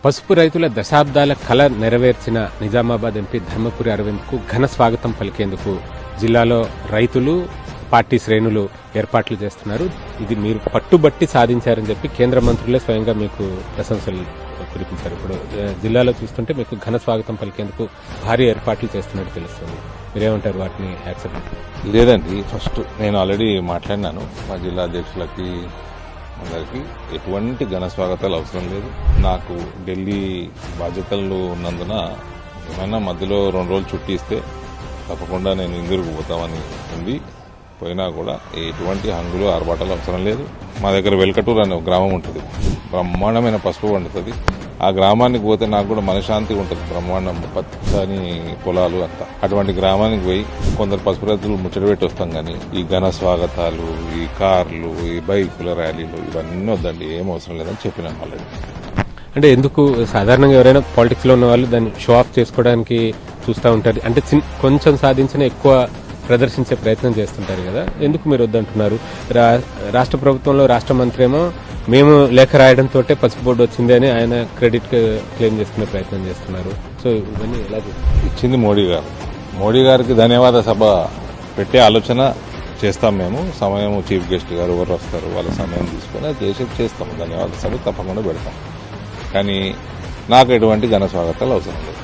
పసుపు రైతుల దశాబ్దాల కళ నెరవేర్చిన నిజామాబాద్ ఎంపీ ధర్మపురి అరవింద్కు ఘన స్వాగతం పలికేందుకు జిల్లాలో రైతులు పార్టీ శ్రేణులు ఏర్పాట్లు చేస్తున్నారు. ఇది మీరు పట్టుబట్టి సాధించారని చెప్పి కేంద్ర మంత్రులే స్వయంగా మీకు ప్రశంసలు కురిపించారు. ఇప్పుడు జిల్లాలో చూస్తుంటే మీకు ఘన స్వాగతం పలికేందుకు భారీ ఏర్పాట్లు చేస్తున్నట్టు తెలుస్తుంది. మీరేమంటారు? వాటిని యాక్సెప్ట్ లేదండి. ఫస్ట్ నేను ఆల్రెడీ మాట్లాడినాను మా జిల్లా అధ్యక్షులకి అందరికీ. ఎటువంటి ఘన స్వాగతాలు అవసరం లేదు. నాకు ఢిల్లీ బాధ్యతలు ఉన్నందున ఏమైనా మధ్యలో 2 రోజులు చుట్టి ఇస్తే తప్పకుండా నేను ఇందూరుకు పోతామని ఉంది. పోయినా కూడా ఎటువంటి హంగులు ఆర్భాటాలు అవసరం లేదు. మా దగ్గర వెల్కటూరు అనే ఒక గ్రామం ఉంటుంది. బ్రహ్మాండమైన పసుపు పండుతుంది. ఆ గ్రామానికి పోతే నాకు కూడా మనశ్శాంతిగా ఉంటుంది. బ్రహ్మాండం పచ్చని పొలాలు అంతా. అటువంటి గ్రామానికి పోయి కొందరు పసుపు రైతులు ముచ్చట పెట్టి వస్తాం. కానీ ఈ ఘన స్వాగతాలు, ఈ కార్లు, ఈ బైకుల ర్యాలీలు ఇవన్నీ వద్దండి. ఏం అవసరం లేదని చెప్పినాను ఆల్రెడీ. అంటే ఎందుకు సాధారణంగా ఎవరైనా పాలిటిక్స్ లో ఉన్న వాళ్ళు దాన్ని షో ఆఫ్ చేసుకోవడానికి చూస్తూ ఉంటారు. అంటే కొంచెం సాధించిన ఎక్కువ ప్రదర్శించే ప్రయత్నం చేస్తుంటారు కదా, ఎందుకు మీరు వద్దంటున్నారు? రాష్ట్ర ప్రభుత్వంలో రాష్ట్ర మంత్రి ఏమో మేము లేఖ రాయడంతో పసుపు బోర్డు వచ్చింది అని ఆయన క్రెడిట్ క్లెయిమ్ చేసుకునే ప్రయత్నం చేస్తున్నారు. సో ఇవన్నీ ఎలా ఇచ్చింది మోడీ గారు. మోడీ గారికి ధన్యవాద సభ పెట్టే ఆలోచన చేస్తాం మేము. సమయం చీఫ్ గెస్ట్ గారు ఎవరు వస్తారు వాళ్ళ సమయం తీసుకుని అది చేస్తాం. ధన్యవాద సభ తప్పకుండా పెడతాం. కానీ నాకు ఎటువంటి ఘన స్వాగతాలు అవసరం లేదు.